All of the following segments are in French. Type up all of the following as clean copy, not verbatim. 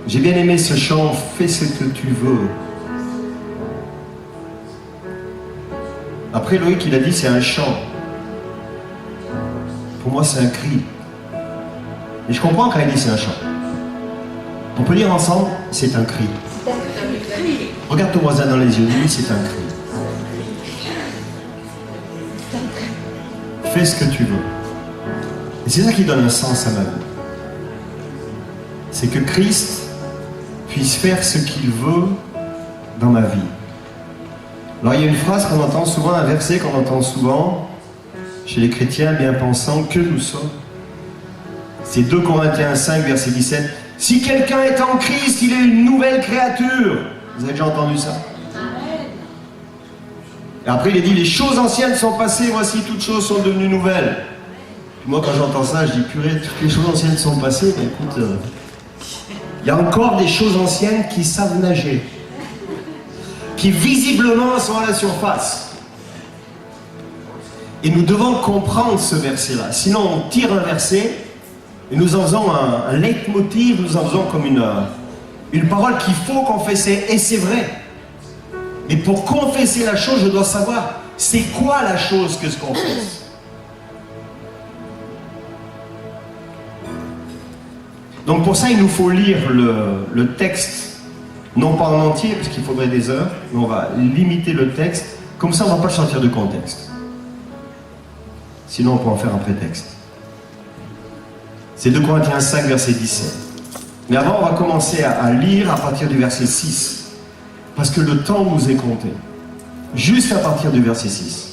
J'ai bien aimé ce chant, fais ce que tu veux. Après, Loïc, il a dit c'est un chant. Pour moi, c'est un cri. Et je comprends quand il dit c'est un chant. On peut lire ensemble, c'est un cri. Regarde ton voisin dans les yeux, lui, c'est un cri. Fais ce que tu veux. Et c'est ça qui donne un sens à ma vie. C'est que Christ puisse faire ce qu'il veut dans ma vie. Alors il y a une phrase qu'on entend souvent, un verset qu'on entend souvent chez les chrétiens bien pensants que nous sommes. C'est 2 Corinthiens 5, verset 17. Si quelqu'un est en Christ, il est une nouvelle créature. Vous avez déjà entendu ça? Et après il est dit, les choses anciennes sont passées, voici toutes choses sont devenues nouvelles. Puis moi quand j'entends ça, je dis, purée, toutes les choses anciennes sont passées, mais écoute, il y a encore des choses anciennes qui savent nager, qui visiblement sont à la surface. Et nous devons comprendre ce verset-là. Sinon on tire un verset, et nous en faisons un leitmotiv, nous en faisons comme une parole qu'il faut confesser, et c'est vrai. Mais pour confesser la chose, je dois savoir c'est quoi la chose que je confesse. Donc pour ça, il nous faut lire le texte, non pas en entier, parce qu'il faudrait des heures, mais on va limiter le texte, comme ça on ne va pas le sortir du contexte. Sinon on peut en faire un prétexte. C'est 2 Corinthiens 5, verset 17. Mais avant, on va commencer à lire à partir du verset 6. Parce que le temps nous est compté. Juste à partir du verset 6.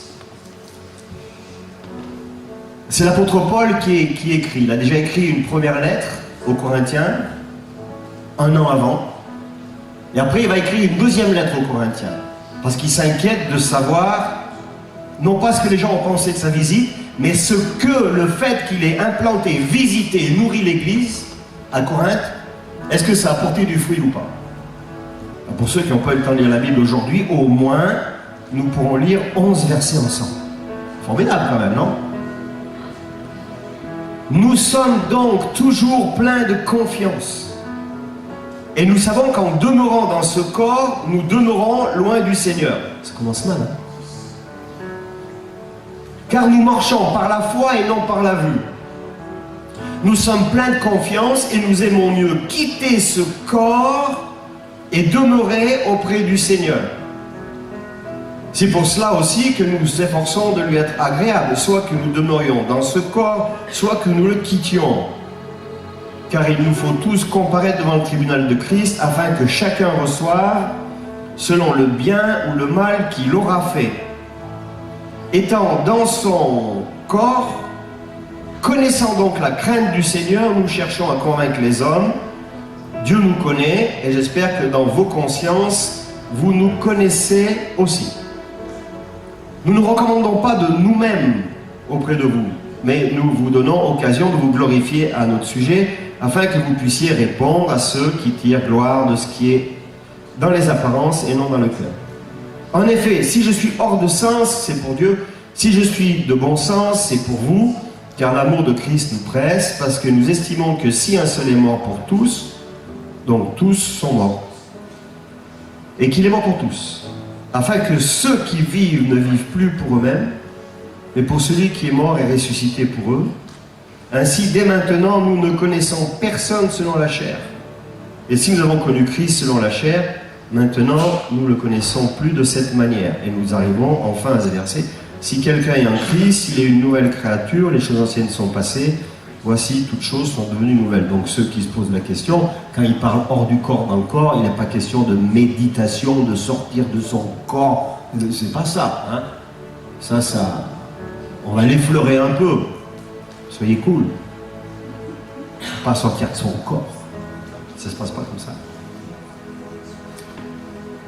C'est l'apôtre Paul qui écrit. Il a déjà écrit une première lettre aux Corinthiens, 1 an avant. Et après, il va écrire une deuxième lettre aux Corinthiens. Parce qu'il s'inquiète de savoir, non pas ce que les gens ont pensé de sa visite, mais ce que le fait qu'il ait implanté, visité, nourri l'église à Corinthe, est-ce que ça a porté du fruit ou pas? Pour ceux qui n'ont pas eu le temps de lire la Bible aujourd'hui, au moins, nous pourrons lire 11 versets ensemble. Formidable quand même, non? Nous sommes donc toujours pleins de confiance. Et nous savons qu'en demeurant dans ce corps, nous demeurons loin du Seigneur. Ça commence mal, hein? Car nous marchons par la foi et non par la vue. Nous sommes pleins de confiance et nous aimons mieux quitter ce corps et demeurer auprès du Seigneur. C'est pour cela aussi que nous nous efforçons de lui être agréables, soit que nous demeurions dans ce corps, soit que nous le quittions. Car il nous faut tous comparaître devant le tribunal de Christ afin que chacun reçoive selon le bien ou le mal qu'il aura fait. Étant dans son corps, connaissant donc la crainte du Seigneur, nous cherchons à convaincre les hommes. Dieu nous connaît et j'espère que dans vos consciences, vous nous connaissez aussi. Nous ne recommandons pas de nous-mêmes auprès de vous, mais nous vous donnons occasion de vous glorifier à notre sujet, afin que vous puissiez répondre à ceux qui tirent gloire de ce qui est dans les apparences et non dans le cœur. En effet, si je suis hors de sens, c'est pour Dieu. Si je suis de bon sens, c'est pour vous, car l'amour de Christ nous presse, parce que nous estimons que si un seul est mort pour tous, donc tous sont morts, et qu'il est mort pour tous, afin que ceux qui vivent ne vivent plus pour eux-mêmes, mais pour celui qui est mort et ressuscité pour eux. Ainsi, dès maintenant, nous ne connaissons personne selon la chair. Et si nous avons connu Christ selon la chair, maintenant, nous ne le connaissons plus de cette manière. Et nous arrivons enfin à ce verset. Si quelqu'un est en Christ, il est une nouvelle créature, les choses anciennes sont passées, voici, toutes choses sont devenues nouvelles. Donc ceux qui se posent la question, quand il parle hors du corps, dans le corps, il n'est pas question de méditation, de sortir de son corps. C'est pas ça, hein. Ça, on va l'effleurer un peu. Soyez cool. Pas sortir de son corps. Ça se passe pas comme ça.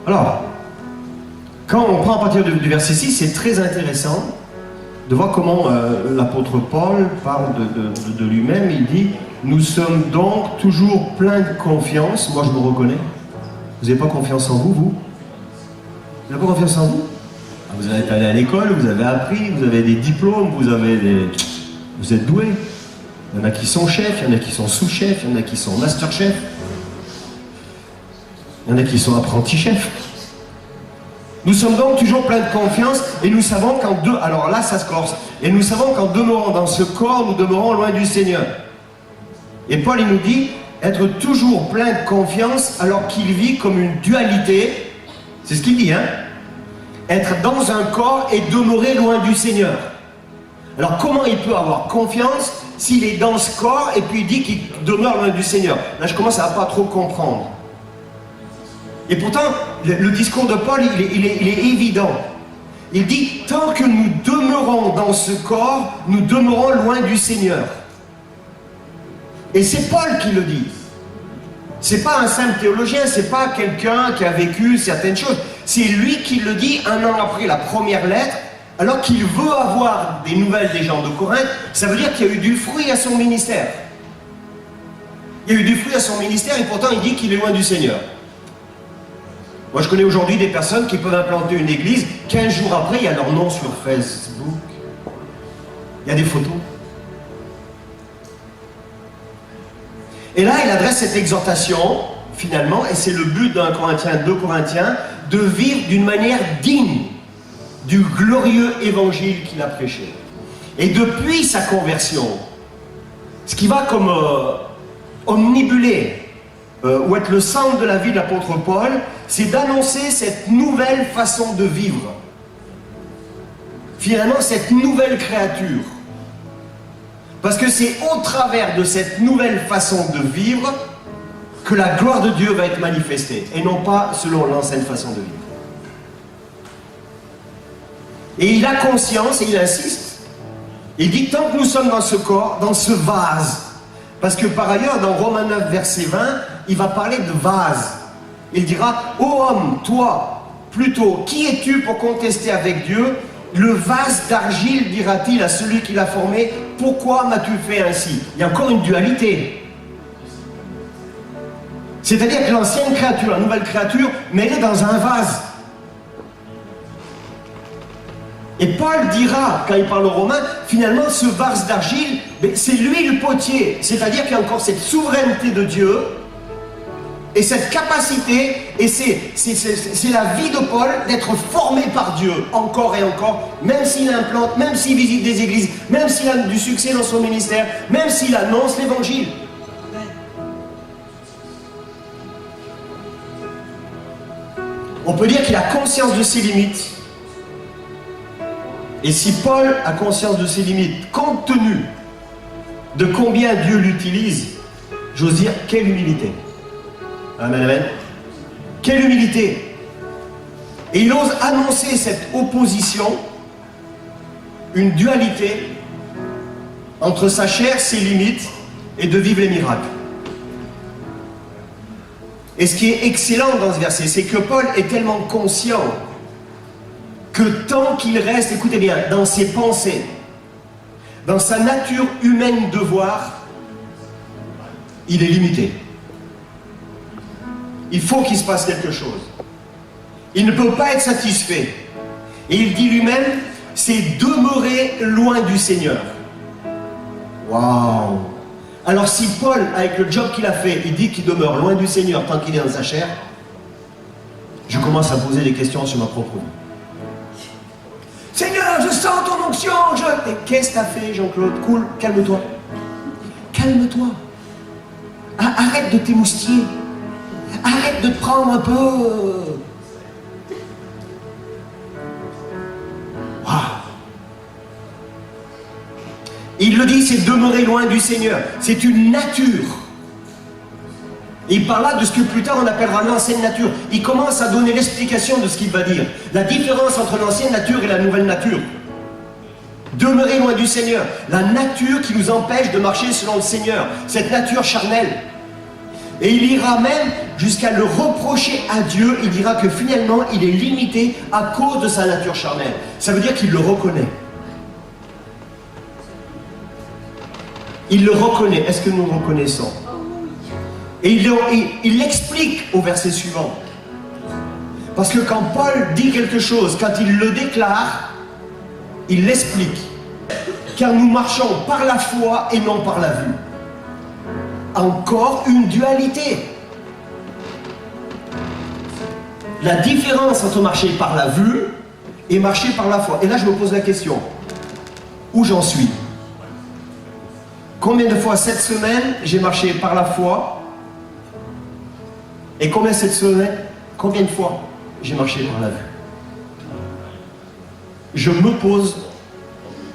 Alors, quand on prend à partir du verset 6, c'est très intéressant de voir comment l'apôtre Paul parle de lui-même. Il dit, nous sommes donc toujours pleins de confiance. Moi, je me reconnais. Vous n'avez pas confiance en vous, vous? Vous n'avez pas confiance en vous? Vous êtes allé à l'école, vous avez appris, vous avez des diplômes, vous êtes doué. Il y en a qui sont chefs, il y en a qui sont sous-chefs, il y en a qui sont master-chefs. Il y en a qui sont apprentis chefs. Nous sommes donc toujours pleins de confiance et nous savons alors là ça se corse, et nous savons qu'en demeurant dans ce corps, nous demeurons loin du Seigneur. Et Paul il nous dit, être toujours plein de confiance alors qu'il vit comme une dualité, c'est ce qu'il dit, hein, être dans un corps et demeurer loin du Seigneur. Alors comment il peut avoir confiance s'il est dans ce corps et puis il dit qu'il demeure loin du Seigneur? Là je commence à pas trop comprendre. Et pourtant, le discours de Paul, il est évident. Il dit, tant que nous demeurons dans ce corps, nous demeurons loin du Seigneur. Et c'est Paul qui le dit. C'est pas un simple théologien, c'est pas quelqu'un qui a vécu certaines choses. C'est lui qui le dit un an après la première lettre, alors qu'il veut avoir des nouvelles des gens de Corinthe. Ça veut dire qu'il y a eu du fruit à son ministère. Il y a eu du fruit à son ministère et pourtant il dit qu'il est loin du Seigneur. Moi, je connais aujourd'hui des personnes qui peuvent implanter une église, 15 jours après, il y a leur nom sur Facebook. Il y a des photos. Et là, il adresse cette exhortation, finalement, et c'est le but d'un Corinthien, 2 Corinthiens, de vivre d'une manière digne du glorieux évangile qu'il a prêché. Et depuis sa conversion, ce qui va comme omnibuler, ou être le centre de la vie de l'apôtre Paul, c'est d'annoncer cette nouvelle façon de vivre. Finalement, cette nouvelle créature. Parce que c'est au travers de cette nouvelle façon de vivre que la gloire de Dieu va être manifestée, et non pas selon l'ancienne façon de vivre. Et il a conscience, et il insiste, il dit, tant que nous sommes dans ce corps, dans ce vase, parce que par ailleurs, dans Romains 9, verset 20, il va parler de vase. Il dira, ô homme, toi, plutôt, qui es-tu pour contester avec Dieu? Le vase d'argile, dira-t-il à celui qui l'a formé, pourquoi m'as-tu fait ainsi? Il y a encore une dualité. C'est-à-dire que l'ancienne créature, la nouvelle créature, mais elle est dans un vase. Et Paul dira, quand il parle aux Romains, finalement, ce vase d'argile, c'est lui le potier. C'est-à-dire qu'il y a encore cette souveraineté de Dieu, et cette capacité, et c'est la vie de Paul d'être formé par Dieu, encore et encore, même s'il implante, même s'il visite des églises, même s'il a du succès dans son ministère, même s'il annonce l'évangile. On peut dire qu'il a conscience de ses limites. Et si Paul a conscience de ses limites, compte tenu de combien Dieu l'utilise, j'ose dire, quelle humilité. Amen, amen. Quelle humilité. Et il ose annoncer cette opposition, une dualité entre sa chair, ses limites, et de vivre les miracles. Et ce qui est excellent dans ce verset, c'est que Paul est tellement conscient que tant qu'il reste, écoutez bien, dans ses pensées, dans sa nature humaine de voir, il est limité. Il faut qu'il se passe quelque chose. Il ne peut pas être satisfait. Et il dit lui-même, c'est demeurer loin du Seigneur. Waouh! Alors si Paul, avec le job qu'il a fait, il dit qu'il demeure loin du Seigneur tant qu'il est dans sa chair, je commence à poser des questions sur ma propre vie. Seigneur, je sens ton onction, Et qu'est-ce que tu as fait, Jean-Claude? Cool, calme-toi. Calme-toi. Arrête de t'émoustiller. Arrête de te prendre un peu. Wow. Il le dit, c'est demeurer loin du Seigneur. C'est une nature. Et il parle là de ce que plus tard on appellera l'ancienne nature. Il commence à donner l'explication de ce qu'il va dire. La différence entre l'ancienne nature et la nouvelle nature. Demeurer loin du Seigneur. La nature qui nous empêche de marcher selon le Seigneur. Cette nature charnelle. Et il ira même jusqu'à le reprocher à Dieu. Il dira que finalement, il est limité à cause de sa nature charnelle. Ça veut dire qu'il le reconnaît. Il le reconnaît. Est-ce que nous le reconnaissons? Et il l'explique au verset suivant. Parce que quand Paul dit quelque chose, quand il le déclare, il l'explique. Car nous marchons par la foi et non par la vue. Encore une dualité. la différence entre marcher par la vue et marcher par la foi. Et là, je me pose la question, où j'en suis? Combien de fois cette semaine j'ai marché par la foi? Et combien de fois j'ai marché par la vue? Je me pose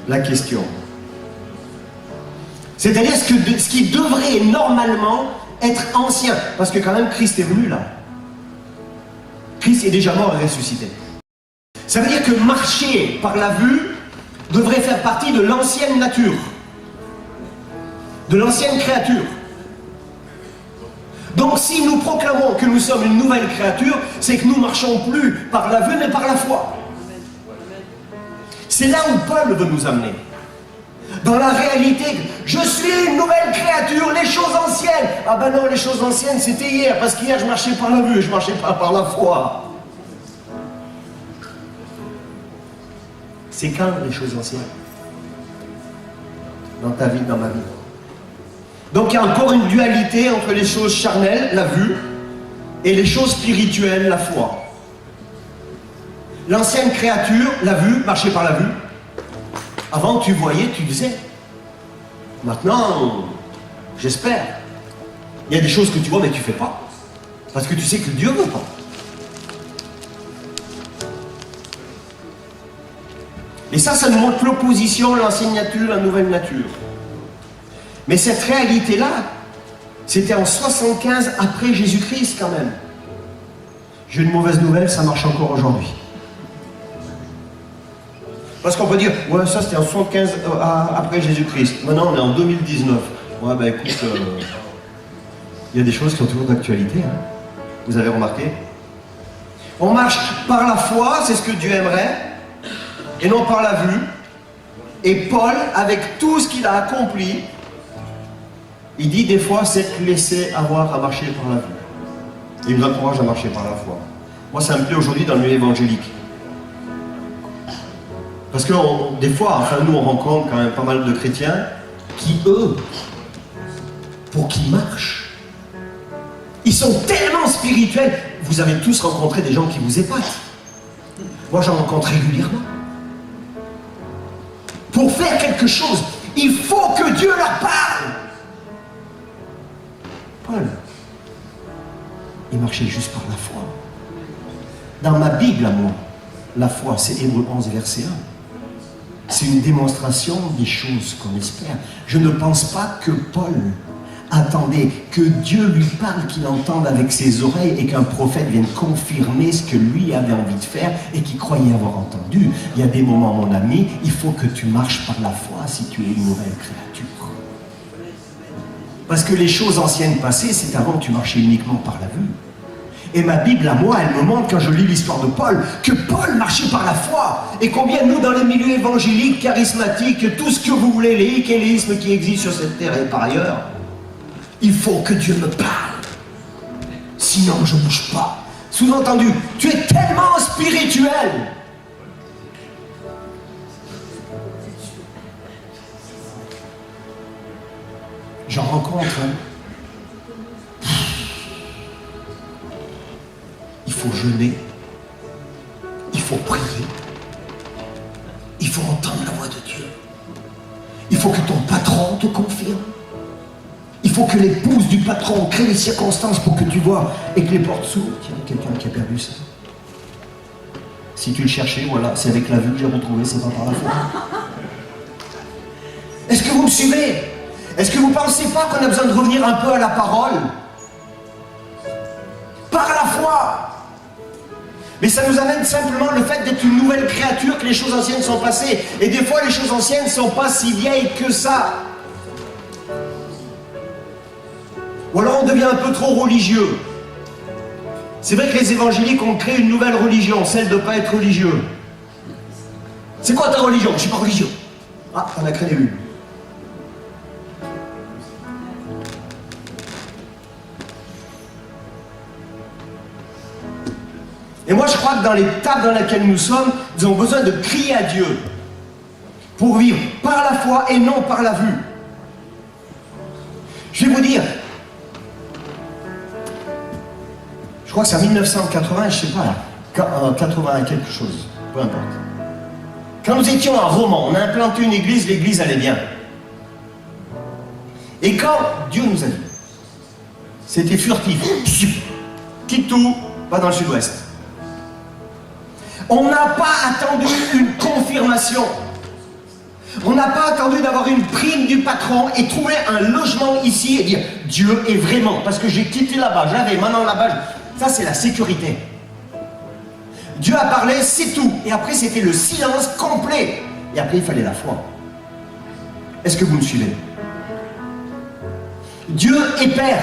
la question. C'est-à-dire ce qui devrait normalement être ancien. Parce que quand même, Christ est venu là. Christ est déjà mort et ressuscité. Ça veut dire que marcher par la vue devrait faire partie de l'ancienne nature. De l'ancienne créature. Donc si nous proclamons que nous sommes une nouvelle créature, c'est que nous ne marchons plus par la vue mais par la foi. C'est là où Paul veut nous amener. Dans la réalité, je suis une nouvelle créature, les choses anciennes. Ah ben non, les choses anciennes c'était hier, parce qu'hier je marchais par la vue, je ne marchais pas par la foi. C'est quand les choses anciennes? Dans ta vie, dans ma vie. Donc il y a encore une dualité entre les choses charnelles, la vue, et les choses spirituelles, la foi. L'ancienne créature, la vue, marcher par la vue. Avant tu voyais, tu disais. Maintenant, j'espère. Il y a des choses que tu vois mais tu ne fais pas. Parce que tu sais que Dieu ne veut pas. Et ça nous montre l'opposition, l'ancienne nature, la nouvelle nature. Mais cette réalité-là, c'était en 75 après Jésus-Christ quand même. J'ai une mauvaise nouvelle, ça marche encore aujourd'hui. Parce qu'on peut dire, ouais, ça c'était en 75 après Jésus-Christ. Maintenant on est en 2019. Ouais, ben écoute, il y a des choses qui sont toujours d'actualité. Hein. Vous avez remarqué? On marche par la foi, c'est ce que Dieu aimerait, et non par la vue. Et Paul, avec tout ce qu'il a accompli, il dit des fois s'être laissé avoir à marcher par la vue. Il nous encourage à marcher par la foi. Moi ça me plaît aujourd'hui dans le milieu évangélique. Parce que des fois, enfin nous on rencontre quand même pas mal de chrétiens qui eux, pour qu'ils marchent, ils sont tellement spirituels. Vous avez tous rencontré des gens qui vous épatent. Moi j'en rencontre régulièrement. Pour faire quelque chose, il faut que Dieu leur parle. Paul, il marchait juste par la foi. Dans ma Bible à moi, la foi, c'est Hébreux 11, verset 1. C'est une démonstration des choses qu'on espère. Je ne pense pas que Paul attendait que Dieu lui parle, qu'il entende avec ses oreilles et qu'un prophète vienne confirmer ce que lui avait envie de faire et qu'il croyait avoir entendu. Il y a des moments, mon ami, il faut que tu marches par la foi si tu es une nouvelle créature. Parce que les choses anciennes passées, c'est avant que tu marchais uniquement par la vue. Et ma Bible à moi, elle me montre, quand je lis l'histoire de Paul, que Paul marchait par la foi. Et combien nous, dans les milieux évangéliques, charismatiques, tout ce que vous voulez, les ichélismes qui existent sur cette terre et par ailleurs, il faut que Dieu me parle. Sinon, je ne bouge pas. Sous-entendu, tu es tellement spirituel. J'en rencontre, hein. Il faut jeûner, il faut prier, il faut entendre la voix de Dieu. Il faut que ton patron te confirme. Il faut que l'épouse du patron crée les circonstances pour que tu vois et que les portes s'ouvrent. Tiens, quelqu'un qui a perdu ça. Si tu le cherchais, voilà, c'est avec la vue que j'ai retrouvé, c'est pas par la foi. Est-ce que vous me suivez? Est-ce que vous ne pensez pas qu'on a besoin de revenir un peu à la parole? Par la foi. Mais ça nous amène simplement le fait d'être une nouvelle créature, que les choses anciennes sont passées. Et des fois, les choses anciennes ne sont pas si vieilles que ça. Ou alors on devient un peu trop religieux. C'est vrai que les évangéliques ont créé une nouvelle religion, celle de ne pas être religieux. C'est quoi ta religion? Je ne suis pas religieux. Ah, t'en as créé une. Et moi je crois que dans l'étape dans laquelle nous sommes, nous avons besoin de crier à Dieu pour vivre par la foi et non par la vue. Je vais vous dire, je crois que c'est en 1980, je sais pas là, 80 quelque chose, peu importe. Quand nous étions à Romans, on a implanté une église, l'église allait bien. Et quand Dieu nous a dit, c'était furtif, quitte tout, va dans le sud-ouest. On n'a pas attendu une confirmation. On n'a pas attendu d'avoir une prime du patron et trouver un logement ici et dire Dieu est vraiment, parce que j'ai quitté là-bas, j'avais, maintenant là-bas, ça c'est la sécurité. Dieu a parlé, c'est tout. Et après c'était le silence complet. Et après il fallait la foi. Est-ce que vous me suivez? Dieu est Père.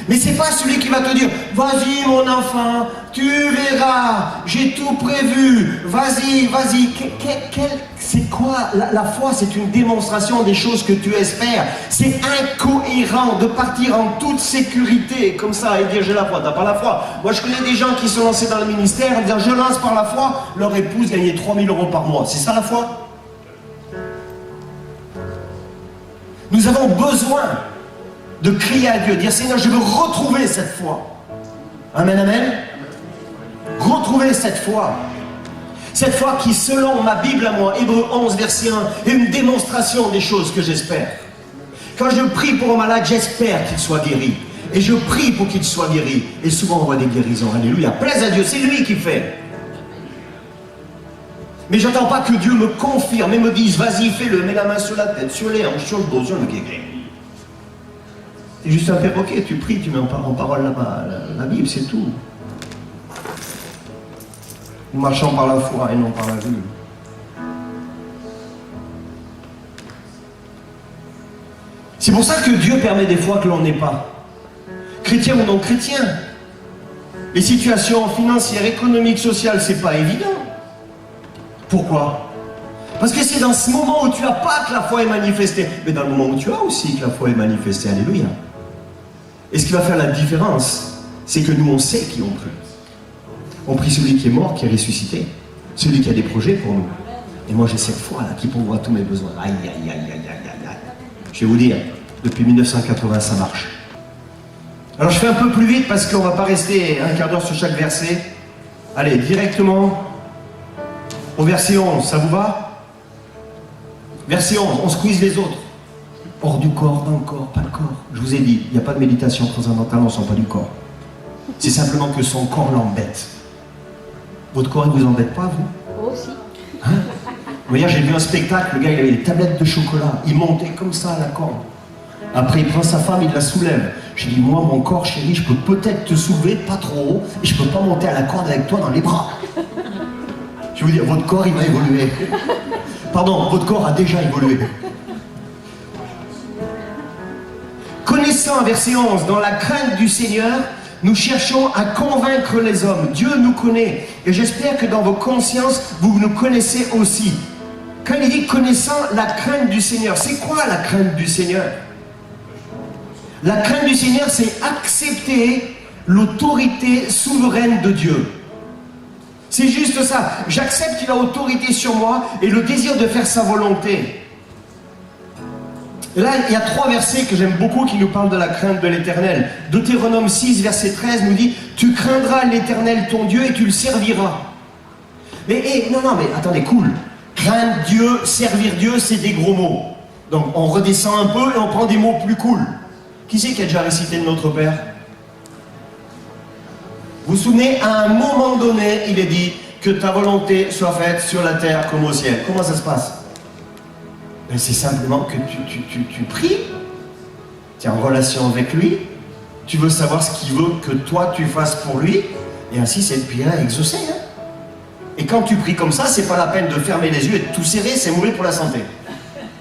Mais c'est pas celui qui va te dire vas-y mon enfant, tu verras, j'ai tout prévu, vas-y, vas-y. C'est quoi la foi? C'est une démonstration des choses que tu espères. C'est incohérent de partir en toute sécurité comme ça et dire j'ai la foi, t'as pas la foi. Moi je connais des gens qui sont lancés dans le ministère en disant je lance par la foi, leur épouse gagnait 3 000 € par mois. C'est ça la foi? Nous avons besoin de crier à Dieu, dire Seigneur, je veux retrouver cette foi. Amen, amen. Retrouver cette foi. Cette foi qui, selon ma Bible à moi, Hébreux 11, verset 1, est une démonstration des choses que j'espère. Quand je prie pour un malade, j'espère qu'il soit guéri. Et je prie pour qu'il soit guéri. Et souvent on voit des guérisons. Alléluia. Plaise à Dieu, c'est lui qui fait. Mais j'attends pas que Dieu me confirme et me dise vas-y, fais-le, mets la main sur la tête, sur les hanches, sur le dos, sur le guéri. C'est juste un perroquet, tu pries, tu mets en parole là-bas, la Bible, c'est tout. Nous marchons par la foi et non par la vue. C'est pour ça que Dieu permet des fois que l'on n'ait pas. Chrétien ou non chrétien. Les situations financières, économiques, sociales, c'est pas évident. Pourquoi? Parce que c'est dans ce moment où tu n'as pas que la foi est manifestée, mais dans le moment où tu as aussi que la foi est manifestée. Alléluia. Et ce qui va faire la différence, c'est que nous, on sait qui on prie. On prie celui qui est mort, qui est ressuscité. Celui qui a des projets pour nous. Et moi, j'ai cette foi-là qui pourvoit tous mes besoins. Aïe, aïe, aïe, aïe, aïe, aïe, aïe. Je vais vous dire, depuis 1980, ça marche. Alors, je fais un peu plus vite parce qu'on ne va pas rester un quart d'heure sur chaque verset. Allez, directement au verset 11. Ça vous va? Verset 11, on squeeze les autres. Hors du corps, dans le corps, pas le corps. Je vous ai dit, il n'y a pas de méditation transcendantale, on ne sent pas du corps. C'est simplement que son corps l'embête. Votre corps ne vous embête pas, vous? Moi aussi. Hein? Hier, j'ai vu un spectacle, le gars, il avait des tablettes de chocolat. Il montait comme ça à la corde. Après, il prend sa femme, il la soulève. J'ai dit, moi, mon corps, chérie, je peux peut-être te soulever, pas trop haut, et je ne peux pas monter à la corde avec toi dans les bras. Je veux dire, votre corps, il va évoluer. Pardon, votre corps a déjà évolué. Connaissant, verset 11, dans la crainte du Seigneur, nous cherchons à convaincre les hommes. Dieu nous connaît. Et j'espère que dans vos consciences, vous nous connaissez aussi. Quand il dit connaissant la crainte du Seigneur, c'est quoi la crainte du Seigneur? La crainte du Seigneur, c'est accepter l'autorité souveraine de Dieu. C'est juste ça. J'accepte qu'il a autorité sur moi et le désir de faire sa volonté. Et là, il y a 3 versets que j'aime beaucoup qui nous parlent de la crainte de l'Éternel. Deutéronome 6, verset 13 nous dit « Tu craindras l'Éternel ton Dieu et tu le serviras. » Mais non, mais attendez, cool. Craindre Dieu, servir Dieu, c'est des gros mots. Donc on redescend un peu et on prend des mots plus cool. Qui c'est qui a déjà récité de Notre Père? Vous vous souvenez, à un moment donné, il est dit que ta volonté soit faite sur la terre comme au ciel. Comment ça se passe? Ben, c'est simplement que tu pries, tu es en relation avec lui, tu veux savoir ce qu'il veut que toi tu fasses pour lui, et ainsi cette prière est exaucée. Hein? Et quand tu pries comme ça, c'est pas la peine de fermer les yeux et de tout serrer, c'est mourir pour la santé.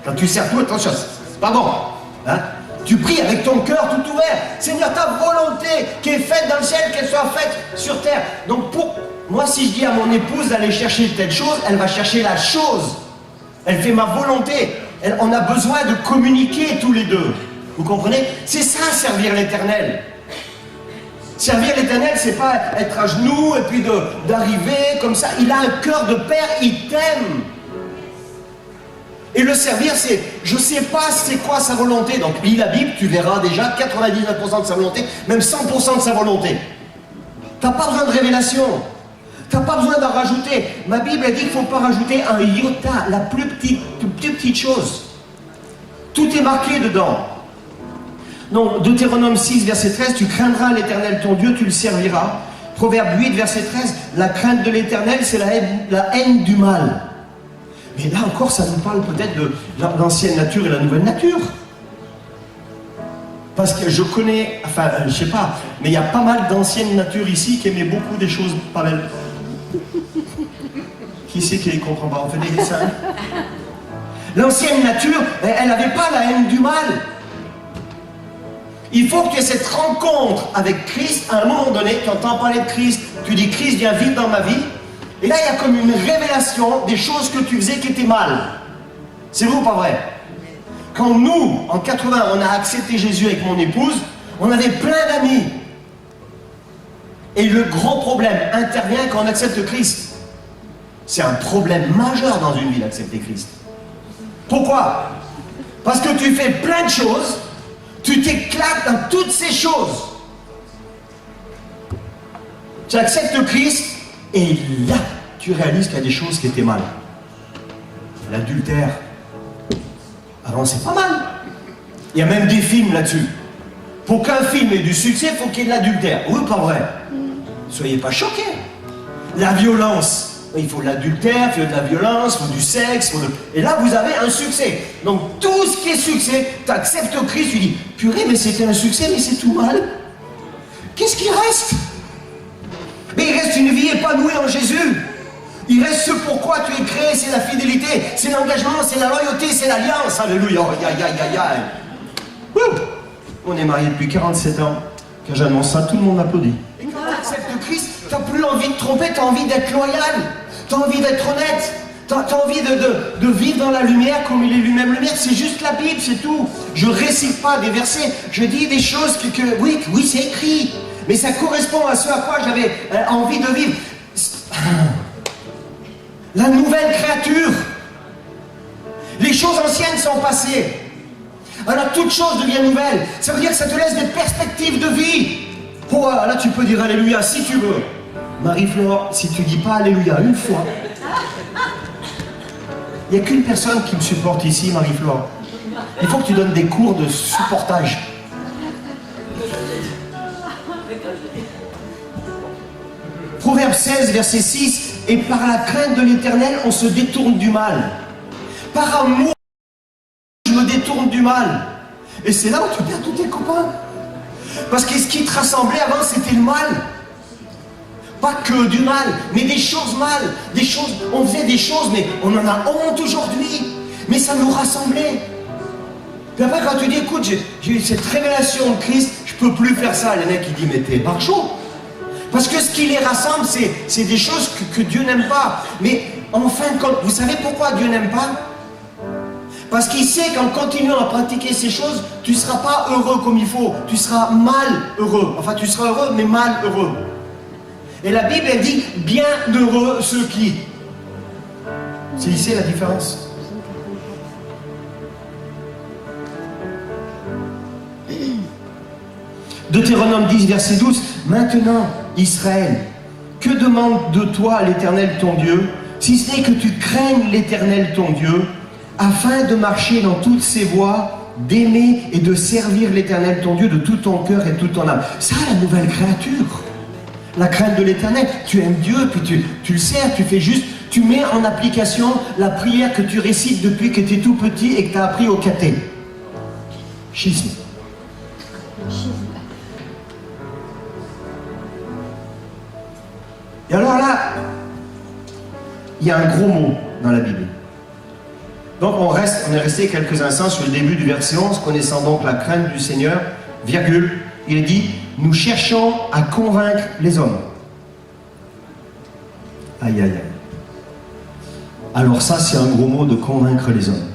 Quand tu serres tout, attention, c'est pas bon. Hein? Tu pries avec ton cœur tout ouvert. Seigneur, ta volonté qui est faite dans le ciel, qu'elle soit faite sur terre. Donc pour moi, si je dis à mon épouse d'aller chercher telle chose, elle va chercher la chose. Elle fait ma volonté. On a besoin de communiquer tous les deux. Vous comprenez? C'est ça, servir l'Éternel. Servir l'Éternel, c'est pas être à genoux et puis d'arriver comme ça. Il a un cœur de père, il t'aime. Et le servir, c'est, je sais pas c'est quoi sa volonté. Donc lis la Bible, tu verras déjà 99% de sa volonté, même 100% de sa volonté. Tu n'as pas besoin de révélation. Tu n'as pas besoin d'en rajouter. Ma Bible a dit qu'il ne faut pas rajouter un iota, la plus petite chose. Tout est marqué dedans. Donc, Deutéronome 6, verset 13, tu craindras l'Éternel ton Dieu, tu le serviras. Proverbe 8, verset 13, la crainte de l'Éternel, c'est la haine du mal. Mais là encore, ça nous parle peut-être de l'ancienne nature et la nouvelle nature. Parce que je connais, enfin, je sais pas, mais il y a pas mal d'anciennes natures ici qui aimaient beaucoup des choses pas belles. Qui c'est qui ne comprend pas? On fait des dessins. L'ancienne nature, elle n'avait pas la haine du mal. Il faut que tu aies cette rencontre avec Christ. À un moment donné, tu entends parler de Christ, tu dis Christ vient vite dans ma vie. Et là, il y a comme une révélation des choses que tu faisais qui étaient mal. C'est vrai ou pas vrai? Quand nous, en 80, on a accepté Jésus avec mon épouse, on avait plein d'amis. Et le gros problème intervient quand on accepte Christ. C'est un problème majeur dans une vie d'accepter Christ. Pourquoi? Parce que tu fais plein de choses, tu t'éclates dans toutes ces choses. Tu acceptes Christ, et là, tu réalises qu'il y a des choses qui étaient mal. L'adultère. Avant, c'est pas mal. Il y a même des films là-dessus. Pour qu'un film ait du succès, il faut qu'il y ait de l'adultère. Oui, pas vrai? Soyez pas choqués. La violence. Il faut de l'adultère, il faut de la violence, il faut du sexe. Et là, vous avez un succès. Donc, tout ce qui est succès, tu acceptes Christ, tu dis, purée, mais c'était un succès, mais c'est tout mal. Qu'est-ce qui reste? Mais il reste une vie épanouie en Jésus. Il reste ce pourquoi tu es créé, c'est la fidélité, c'est l'engagement, c'est la loyauté, c'est l'alliance. Alléluia. On est mariés depuis 47 ans. Quand j'annonce ça, tout le monde applaudit. Et quand tu acceptes Christ, tu n'as plus envie de tromper, tu as envie d'être loyal, tu as envie d'être honnête, tu as envie de vivre dans la lumière comme il est lui-même lumière. C'est juste la Bible, c'est tout. Je ne récite pas des versets, je dis des choses oui, c'est écrit. Mais ça correspond à ce à quoi j'avais envie de vivre. La nouvelle créature. Les choses anciennes sont passées. Alors toute chose devient nouvelle. Ça veut dire que ça te laisse des perspectives de vie. Oh, là tu peux dire Alléluia si tu veux. Marie-Flore, si tu dis pas Alléluia une fois, il n'y a qu'une personne qui me supporte ici, Marie-Flore. Il faut que tu donnes des cours de supportage. Proverbe 16, verset 6, et par la crainte de l'Éternel, on se détourne du mal. Par amour, je me détourne du mal. Et c'est là où tu perds tous tes copains. Parce que ce qui te rassemblait avant, c'était le mal. Pas que du mal, mais des choses mal. Des choses, on faisait des choses, mais on en a honte aujourd'hui. Mais ça nous rassemblait. Puis après, quand tu dis, écoute, j'ai eu cette révélation de Christ, je peux plus faire ça. Les mecs, ils disent, mais t'es marchand. Parce que ce qui les rassemble, c'est des choses que Dieu n'aime pas. Mais en fin de compte, vous savez pourquoi Dieu n'aime pas? Parce qu'il sait qu'en continuant à pratiquer ces choses, tu ne seras pas heureux comme il faut. Tu seras mal heureux. Enfin, tu seras heureux, mais mal heureux. Et la Bible, elle dit, bienheureux ceux qui... C'est ici la différence. Deutéronome 10, verset 12. Maintenant, Israël, que demande de toi l'Éternel ton Dieu, si ce n'est que tu craignes l'Éternel ton Dieu, afin de marcher dans toutes ses voies, d'aimer et de servir l'Éternel ton Dieu de tout ton cœur et toute ton âme. Ça, la nouvelle créature. La crainte de l'Éternel. Tu aimes Dieu, puis tu le sers, tu fais juste, tu mets en application la prière que tu récites depuis que tu es tout petit et que tu as appris au caté. Schisme. Et alors là, il y a un gros mot dans la Bible. Donc on est resté quelques instants sur le début du verset 11, connaissant donc la crainte du Seigneur, virgule, il est dit, nous cherchons à convaincre les hommes. Aïe, aïe, aïe. Alors ça, c'est un gros mot de convaincre les hommes.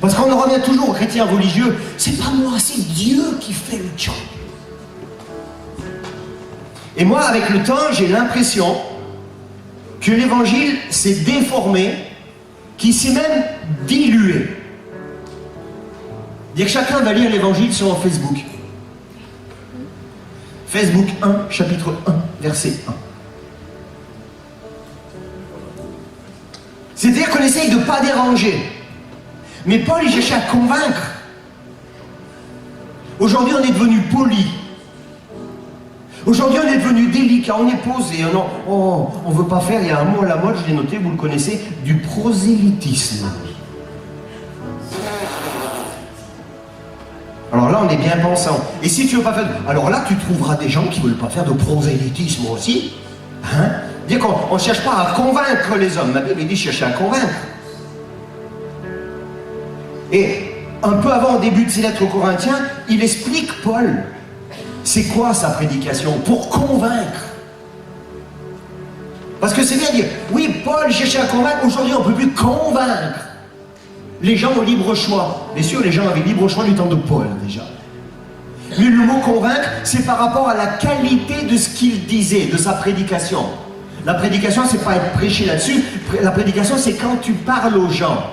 Parce qu'on en revient toujours aux chrétiens religieux, c'est pas moi, c'est Dieu qui fait le job. Et moi, avec le temps, j'ai l'impression que l'évangile s'est déformé, qu'il s'est même dilué. Dire que chacun va lire l'évangile sur Facebook. Facebook 1, chapitre 1. verset 1. C'est-à-dire qu'on essaye de ne pas déranger. Mais Paul, il cherchait à convaincre. Aujourd'hui, on est devenu poli. Aujourd'hui, on est devenu délicat, on est posé. On ne veut pas faire, il y a un mot à la mode, je l'ai noté, vous le connaissez, du prosélytisme. Alors là, on est bien pensant. Et si tu ne veux pas faire... Alors là, tu trouveras des gens qui ne veulent pas faire de prosélytisme aussi. Hein? Dire qu'on ne cherche pas à convaincre les hommes. Ma Bible dit chercher à convaincre. Et un peu avant, au début de ses lettres aux Corinthiens, il explique, Paul, c'est quoi sa prédication pour convaincre. Parce que c'est bien dire, oui, Paul cherchait à convaincre, aujourd'hui on ne peut plus convaincre. Les gens ont libre choix. Bien sûr, les gens avaient libre choix du temps de Paul, déjà. Mais le mot convaincre, c'est par rapport à la qualité de ce qu'il disait, de sa prédication. La prédication, c'est pas être prêché là-dessus. La prédication, c'est quand tu parles aux gens.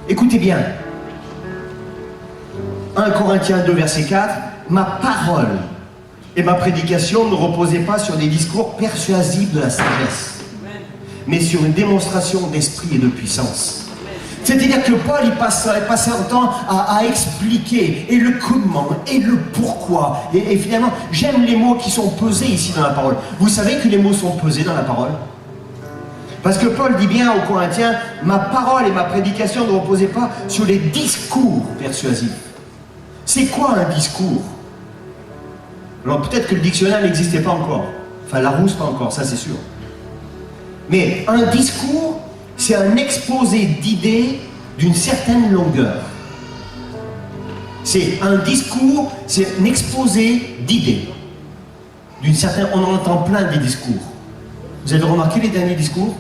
Écoutez bien. 1 Corinthiens 2, verset 4. Ma parole et ma prédication ne reposaient pas sur des discours persuasifs de la sagesse, mais sur une démonstration d'esprit et de puissance. C'est-à-dire que Paul, il passait son temps à expliquer, et le comment, et le pourquoi. Et finalement, j'aime les mots qui sont pesés ici dans la parole. Vous savez que les mots sont pesés dans la parole? Parce que Paul dit bien aux Corinthiens, ma parole et ma prédication ne reposaient pas sur les discours persuasifs. C'est quoi un discours? Alors peut-être que le dictionnaire n'existait pas encore. Enfin, Larousse pas encore, ça c'est sûr. Mais un discours, c'est un exposé d'idées d'une certaine longueur. C'est un discours, c'est un exposé d'idées. D'une certaine... On en entend plein des discours. Vous avez remarqué les derniers discours?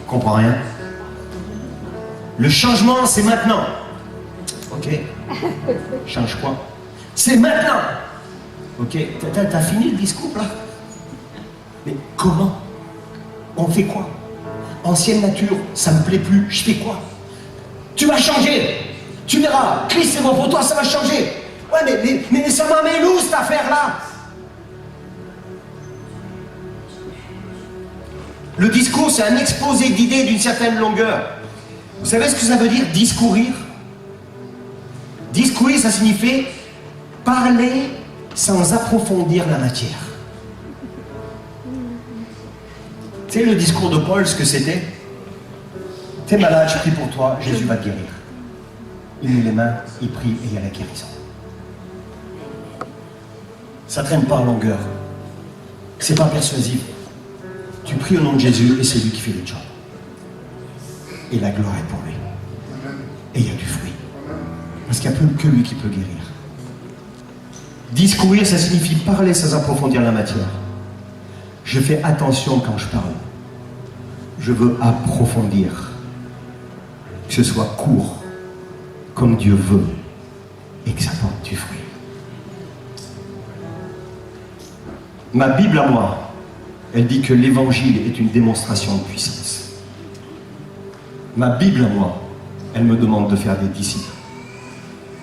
Je comprends rien. Le changement, c'est maintenant. Ok. Change quoi? C'est maintenant. Ok. T'as fini le discours là? Mais comment? On fait quoi? Ancienne nature, ça me plaît plus, je fais quoi? Tu vas changer. Tu verras. Christ c'est bon pour toi, ça va changer. Ouais, mais ça m'emmène où cette affaire-là? Le discours, c'est un exposé d'idées d'une certaine longueur. Vous savez ce que ça veut dire, discourir? Discourir, ça signifie parler sans approfondir la matière. Tu sais le discours de Paul, ce que c'était? T'es malade, je prie pour toi, Jésus va te guérir. Il met les mains, il prie et il y a la guérison. Ça traîne pas en longueur. C'est pas persuasif. Tu pries au nom de Jésus et c'est lui qui fait le job. Et la gloire est pour lui. Et il y a du fruit. Parce qu'il n'y a plus que lui qui peut guérir. Discourir, ça signifie parler sans approfondir la matière. Je fais attention quand je parle. Je veux approfondir. Que ce soit court, comme Dieu veut, et que ça porte du fruit. Ma Bible à moi, elle dit que l'évangile est une démonstration de puissance. Ma Bible à moi, elle me demande de faire des disciples.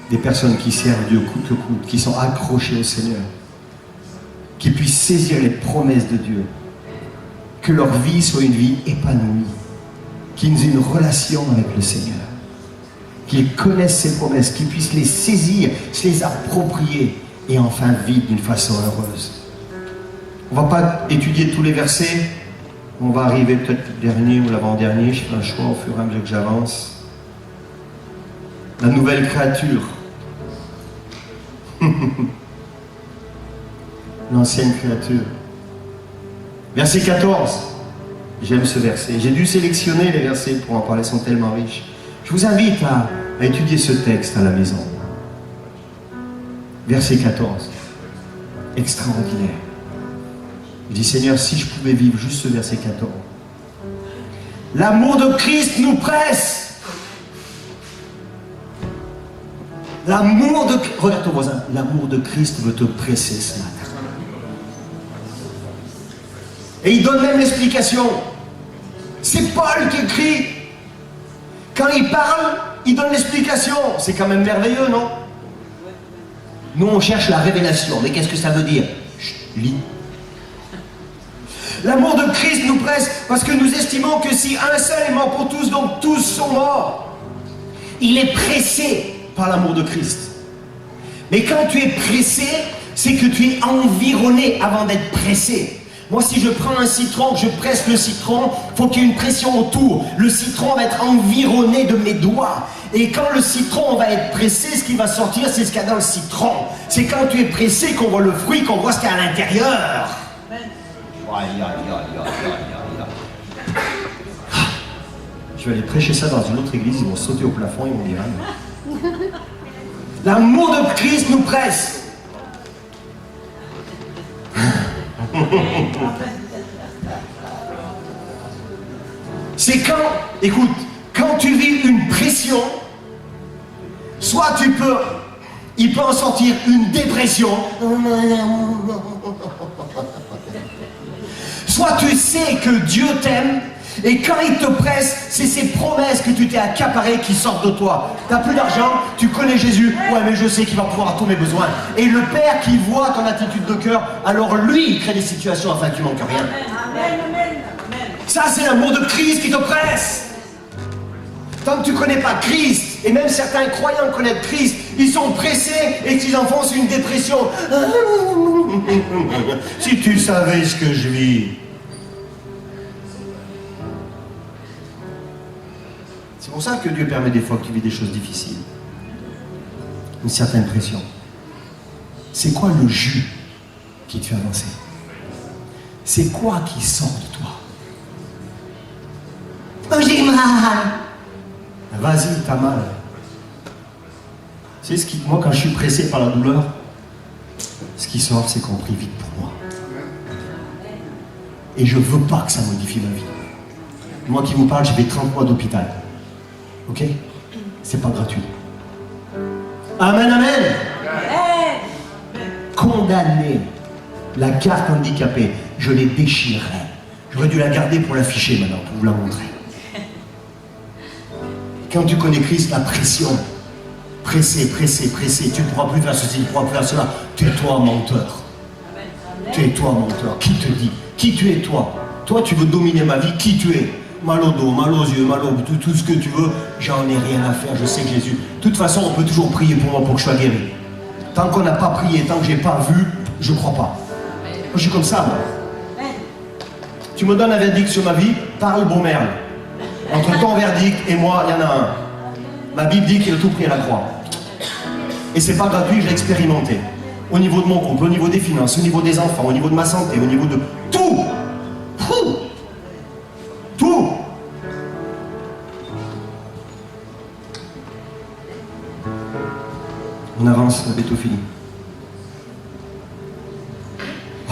Des personnes qui servent Dieu coûte que coûte, qui sont accrochées au Seigneur, qui puissent saisir les promesses de Dieu, que leur vie soit une vie épanouie, qu'ils aient une relation avec le Seigneur, qu'ils connaissent ses promesses, qu'ils puissent les saisir, se les approprier et enfin vivre d'une façon heureuse. On ne va pas étudier tous les versets, on va arriver peut-être le dernier ou l'avant-dernier, je fais un choix au fur et à mesure que j'avance. La nouvelle créature. L'ancienne créature. Verset 14. J'aime ce verset. J'ai dû sélectionner les versets pour en parler, ils sont tellement riches. Je vous invite à étudier ce texte à la maison. Verset 14. Extraordinaire. Je dis, Seigneur, si je pouvais vivre juste ce verset 14. L'amour de Christ nous presse. L'amour de... Regarde ton voisin. L'amour de Christ veut te presser ce matin. Et il donne même l'explication. C'est Paul qui écrit. Quand il parle, il donne l'explication. C'est quand même merveilleux, non? Nous, on cherche la révélation. Mais qu'est-ce que ça veut dire? Chut, lis. L'amour de Christ nous presse parce que nous estimons que si un seul est mort pour tous, donc tous sont morts. Il est pressé par l'amour de Christ. Mais quand tu es pressé, c'est que tu es environné avant d'être pressé. Moi, si je prends un citron, que je presse le citron, il faut qu'il y ait une pression autour. Le citron va être environné de mes doigts. Et quand le citron va être pressé, ce qui va sortir, c'est ce qu'il y a dans le citron. C'est quand tu es pressé qu'on voit le fruit, qu'on voit ce qu'il y a à l'intérieur. Je vais aller prêcher ça dans une autre église, ils vont sauter au plafond, ils vont dire l'amour de Christ nous presse. C'est quand, écoute, quand tu vis une pression, soit il peut en sortir une dépression, soit tu sais que Dieu t'aime, et quand il te presse, c'est ces promesses que tu t'es accaparées qui sortent de toi. Tu n'as plus d'argent, tu connais Jésus, ouais mais je sais qu'il va pouvoir à tous mes besoins. Et le Père qui voit ton attitude de cœur, alors lui il crée des situations afin que tu manques rien. Amen. Ça c'est l'amour de Christ qui te presse. Tant que tu ne connais pas Christ, et même certains croyants connaissent Christ, ils sont pressés et qu'ils enfoncent une dépression. Si tu savais ce que je vis. C'est pour ça que Dieu permet des fois que tu vis des choses difficiles. Une certaine pression. C'est quoi le jus qui te fait avancer? C'est quoi qui sort de toi? Oh, j'ai mal. Vas-y, t'as mal. C'est ce qui, moi, quand je suis pressé par la douleur, ce qui sort, c'est qu'on prie vite pour moi. Et je veux pas que ça modifie ma vie. Moi qui vous parle, j'ai fait 30 mois d'hôpital. Ok? C'est pas gratuit. Amen, amen. Condamné. La carte handicapée, je l'ai déchirée. J'aurais dû la garder pour l'afficher maintenant, pour vous la montrer. Quand tu connais Christ, la pression. Pressé, tu ne pourras plus faire ceci, tu ne pourras plus faire cela. Tais-toi, menteur. Tais-toi, menteur. Qui te dit? Qui tu es, toi? Toi, tu veux dominer ma vie, qui tu es? Mal au dos, mal aux yeux, mal au tout ce que tu veux, j'en ai rien à faire, je sais que Jésus. De toute façon, on peut toujours prier pour moi pour que je sois guéri. Tant qu'on n'a pas prié, tant que j'ai pas vu, je crois pas. Moi, je suis comme ça, moi. Tu me donnes un verdict sur ma vie, parle beau merde. Entre ton verdict et moi, il y en a un. Ma Bible dit qu'il a tout pris à la croix. Et c'est pas gratuit, je l'ai expérimenté. Au niveau de mon couple, au niveau des finances, au niveau des enfants, au niveau de ma santé, au niveau de tout. Tout. On avance, on est bientôt fini.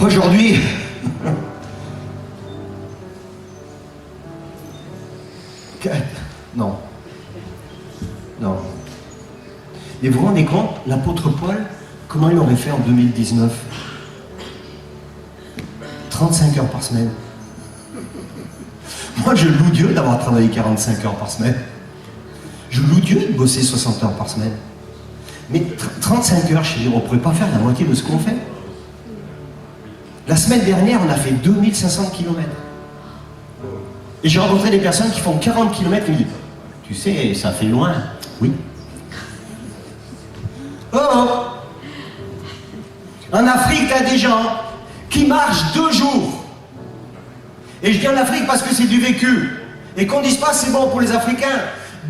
Aujourd'hui, non. Mais vous vous rendez compte, l'apôtre Paul, comment il aurait fait en 2019? 35 heures par semaine. Moi, je loue Dieu d'avoir travaillé 45 heures par semaine. Je loue Dieu de bosser 60 heures par semaine. Mais 35 heures, je dis, on ne pourrait pas faire la moitié de ce qu'on fait. La semaine dernière, on a fait 2500 km. Et j'ai rencontré des personnes qui font 40 km et me disent, tu sais, ça fait loin. Oui. Oh! En Afrique, il y a des gens qui marchent 2 jours. Et je dis en Afrique parce que c'est du vécu. Et qu'on ne dise pas c'est bon pour les Africains.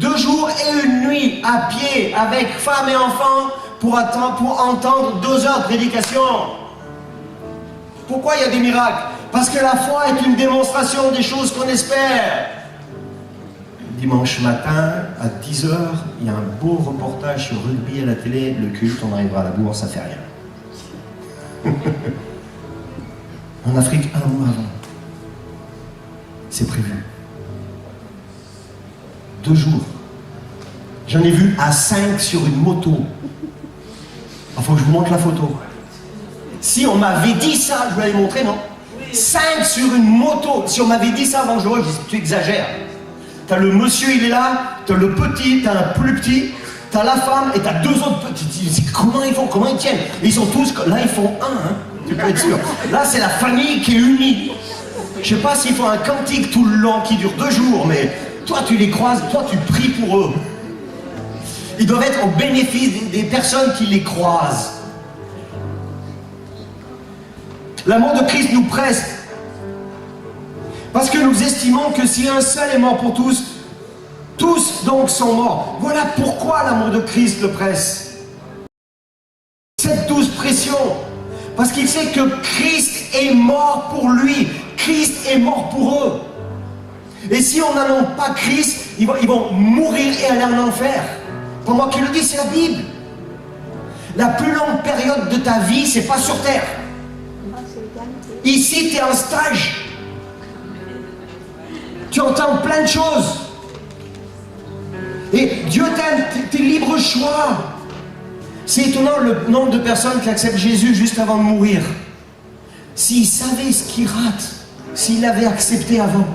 2 jours et 1 nuit à pied avec femmes et enfants pour entendre 2 heures de prédication. Pourquoi il y a des miracles? Parce que la foi est une démonstration des choses qu'on espère. Dimanche matin, à 10h, il y a un beau reportage sur rugby à la télé. Le culte, on arrivera à la bourre, ça fait rien. En Afrique, 1 mois avant. C'est prévu. 2 jours. J'en ai vu à 5 sur une moto. Il faut que je vous montre la photo. Si on m'avait dit ça, je vous l'avais montré, non? 5 sur une moto. Si on m'avait dit ça avant que je vois, je dis, tu exagères. T'as le monsieur, il est là, t'as le petit, t'as un plus petit, t'as la femme et t'as 2 autres petits. Comment ils font? Comment ils tiennent? Et ils sont tous, là ils font 1, hein, tu peux être sûr. Là c'est la famille qui est unie. Je sais pas s'ils font un cantique tout le long qui dure 2 jours, mais toi tu les croises, toi tu pries pour eux. Ils doivent être au bénéfice des personnes qui les croisent. L'amour de Christ nous presse. Parce que nous estimons que si un seul est mort pour tous, tous donc sont morts. Voilà pourquoi l'amour de Christ le presse. Cette douce pression. Parce qu'il sait que Christ est mort pour lui. Christ est mort pour eux. Et si on n'annonce pas Christ, ils vont mourir et aller en enfer. Pour moi qui le dis, c'est la Bible. La plus longue période de ta vie, c'est pas sur terre. Ici, tu es en stage. Tu entends plein de choses. Et Dieu t'aime, tes libres choix. C'est étonnant le nombre de personnes qui acceptent Jésus juste avant de mourir. S'ils savaient ce qu'ils ratent, s'ils l'avaient accepté avant.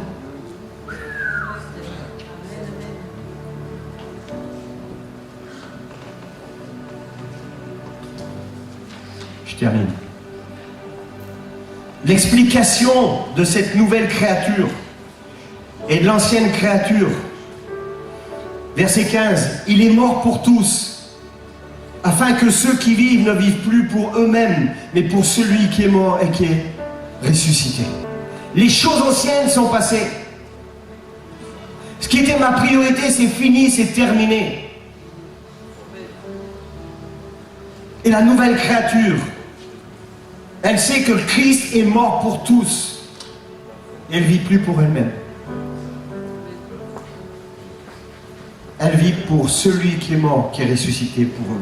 Je termine. L'explication de cette nouvelle créature et de l'ancienne créature. Verset 15. Il est mort pour tous, afin que ceux qui vivent ne vivent plus pour eux-mêmes, mais pour celui qui est mort et qui est ressuscité. Les choses anciennes sont passées. Ce qui était ma priorité, c'est fini, c'est terminé. Et la nouvelle créature, elle sait que Christ est mort pour tous. Elle ne vit plus pour elle-même. Elle vit pour celui qui est mort, qui est ressuscité pour eux.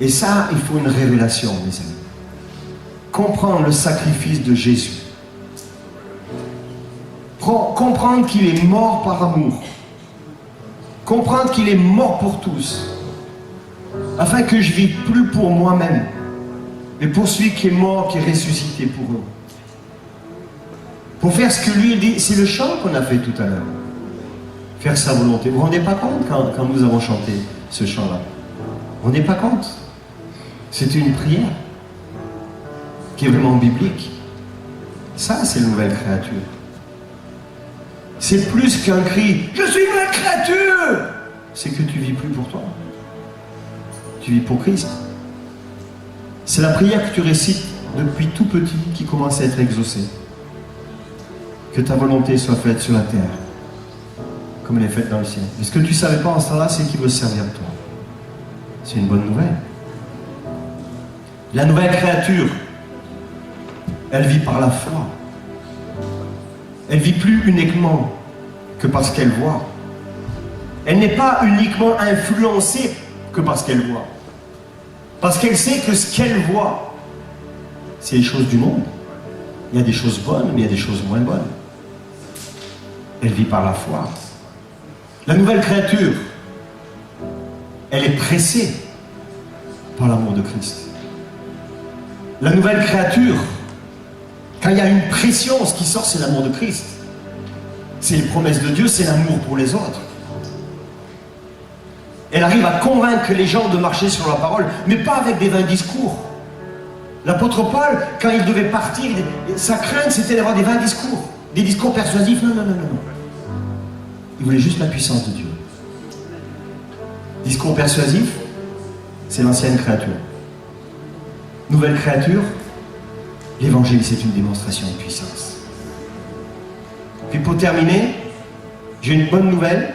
Et ça, il faut une révélation, mes amis. Comprendre le sacrifice de Jésus. Comprendre qu'il est mort par amour. Comprendre qu'il est mort pour tous. Afin que je ne vive plus pour moi-même, mais pour celui qui est mort, qui est ressuscité pour eux. Pour faire ce que lui dit, c'est le chant qu'on a fait tout à l'heure. Faire sa volonté. Vous ne vous rendez pas compte quand nous avons chanté ce chant-là? Vous ne vous rendez pas compte? C'était une prière qui est vraiment biblique. Ça, c'est la nouvelle créature. C'est plus qu'un cri. Je suis une nouvelle créature! C'est que tu ne vis plus pour toi. Tu vis pour Christ. C'est la prière que tu récites depuis tout petit qui commence à être exaucée. Que ta volonté soit faite sur la terre, comme elle est faite dans le ciel. Et ce que tu ne savais pas en ce temps-là, c'est qu'il veut servir de toi. C'est une bonne nouvelle. La nouvelle créature, elle vit par la foi. Elle vit plus uniquement que parce qu'elle voit. Elle n'est pas uniquement influencée que parce qu'elle voit. Parce qu'elle sait que ce qu'elle voit, c'est les choses du monde. Il y a des choses bonnes, mais il y a des choses moins bonnes. Elle vit par la foi. La nouvelle créature, elle est pressée par l'amour de Christ. La nouvelle créature, quand il y a une pression, ce qui sort, c'est l'amour de Christ. C'est les promesses de Dieu, c'est l'amour pour les autres. Elle arrive à convaincre les gens de marcher sur la parole, mais pas avec des vains discours. L'apôtre Paul, quand il devait partir, sa crainte, c'était d'avoir des vains discours. Des discours persuasifs. Non, non, non, non. Il voulait juste la puissance de Dieu. Discours persuasif, c'est l'ancienne créature. Nouvelle créature, l'évangile, c'est une démonstration de puissance. Puis pour terminer, j'ai une bonne nouvelle.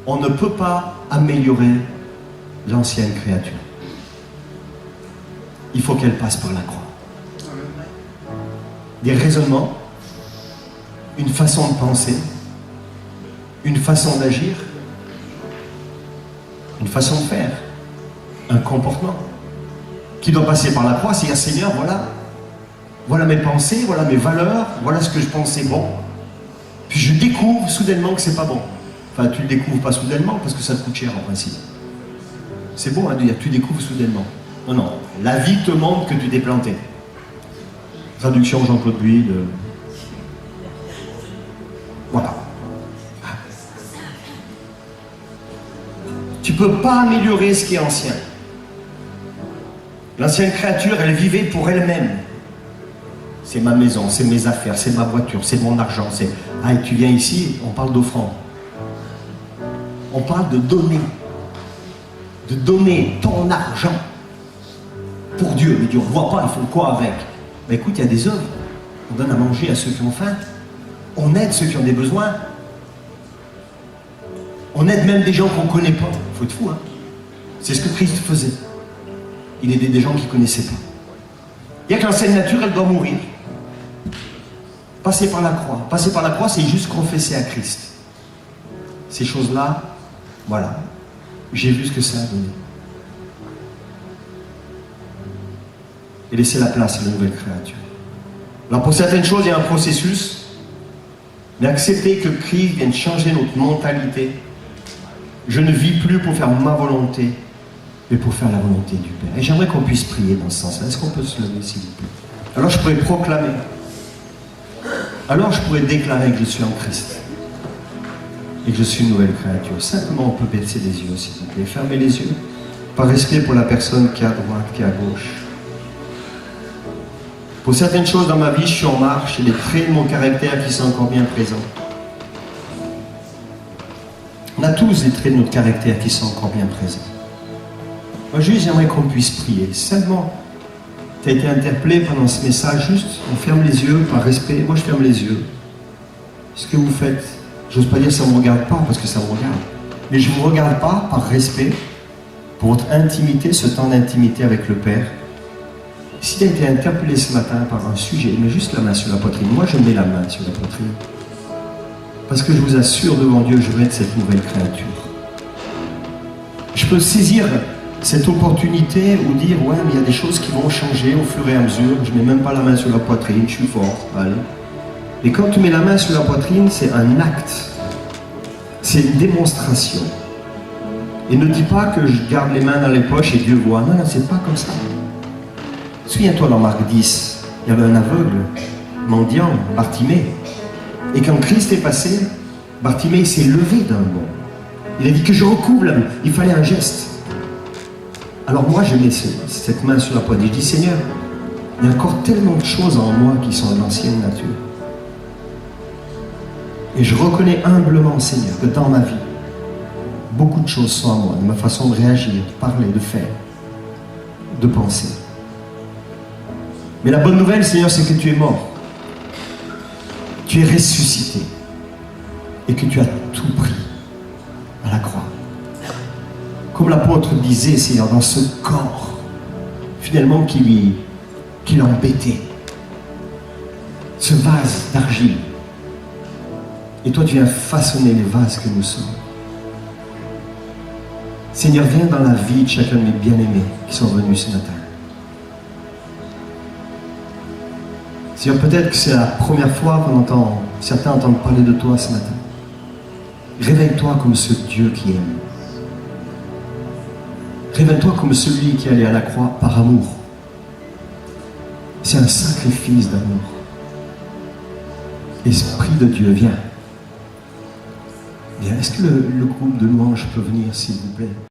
On ne peut pas améliorer l'ancienne créature. Il faut qu'elle passe par la croix. Des raisonnements, une façon de penser, une façon d'agir, une façon de faire, un comportement qui doit passer par la croix. C'est-à-dire, Seigneur, voilà mes pensées, voilà mes valeurs, voilà ce que je pensais bon. Puis je découvre soudainement que c'est pas bon. Enfin, tu le découvres pas soudainement parce que ça te coûte cher en principe. C'est bon de dire tu découvres soudainement. Non, non, la vie te montre que tu t'es planté. Traduction Jean-Claude Buy de... Voilà. Tu ne peux pas améliorer ce qui est ancien. L'ancienne créature, elle vivait pour elle-même. c'est ma maison, c'est mes affaires, c'est ma voiture, c'est mon argent. Ah, et tu viens ici, on parle d'offrande. On parle de donner. De donner ton argent pour Dieu. Mais Dieu ne voit pas, il faut quoi avec? Ben écoute, il y a des œuvres. On donne à manger à ceux qui ont faim. On aide ceux qui ont des besoins. On aide même des gens qu'on ne connaît pas. Il faut être fou, hein. C'est ce que Christ faisait. Il aidait des gens qu'il ne connaissait pas. Il y a que l'ancienne nature, elle doit mourir. Passer par la croix. Passer par la croix, c'est juste confesser à Christ. Ces choses-là, voilà. J'ai vu ce que ça a donné. Et laisser la place à la nouvelle créature. Alors pour certaines choses, il y a un processus. Mais accepter que Christ vienne changer notre mentalité. Je ne vis plus pour faire ma volonté, mais pour faire la volonté du Père. Et j'aimerais qu'on puisse prier dans ce sens-là. Est-ce qu'on peut se lever, s'il vous plaît? Alors je pourrais proclamer. Alors je pourrais déclarer que je suis en Christ. Et que je suis une nouvelle créature. Simplement, on peut baisser les yeux, s'il vous plaît. Fermez les yeux. Par respect pour la personne qui est à droite, qui est à gauche. Pour certaines choses dans ma vie, je suis en marche. Et les traits de mon caractère qui sont encore bien présents. On a tous des traits de notre caractère qui sont encore bien présents. Moi, juste, j'aimerais qu'on puisse prier. Simplement, tu as été interpellé pendant ce message. Juste, on ferme les yeux par respect. Moi, je ferme les yeux. Ce que vous faites, j'ose pas dire ça ne me regarde pas, parce que ça me regarde. Mais je ne vous regarde pas par respect pour votre intimité, ce temps d'intimité avec le Père. Si tu as été interpellé ce matin par un sujet, mets juste la main sur la poitrine. Moi, je mets la main sur la poitrine. Parce que je vous assure, devant Dieu, je vais être cette nouvelle créature. Je peux saisir cette opportunité ou dire, ouais, mais il y a des choses qui vont changer au fur et à mesure. Je ne mets même pas la main sur la poitrine, je suis fort. Allez. Et quand tu mets la main sur la poitrine, c'est un acte. C'est une démonstration. Et ne dis pas que je garde les mains dans les poches et Dieu voit. Non, non, c'est pas comme ça. Souviens-toi dans Marc 10, il y avait un aveugle, mendiant, Bartimée. Et quand Christ est passé, Bartimée s'est levé d'un bond. Il a dit que je recouvre la main. Il fallait un geste. Alors moi, je mets cette main sur la poitrine. Je dis, Seigneur, il y a encore tellement de choses en moi qui sont de l'ancienne nature. Et je reconnais humblement, Seigneur, que dans ma vie, beaucoup de choses sont en moi, de ma façon de réagir, de parler, de faire, de penser. Mais la bonne nouvelle, Seigneur, c'est que tu es mort. Tu es ressuscité. Et que tu as tout pris à la croix. Comme l'apôtre disait, Seigneur, dans ce corps, finalement, qui l'embêtait. Ce vase d'argile. Et toi, tu viens façonner les vases que nous sommes. Seigneur, viens dans la vie de chacun de mes bien-aimés qui sont venus ce matin. Seigneur, peut-être que c'est la première fois certains entendent parler de toi ce matin. Réveille-toi comme ce Dieu qui aime. Révèle-toi comme celui qui est allé à la croix par amour. C'est un sacrifice d'amour. Esprit de Dieu, viens. Bien, est-ce que le groupe de louanges peut venir, s'il vous plaît?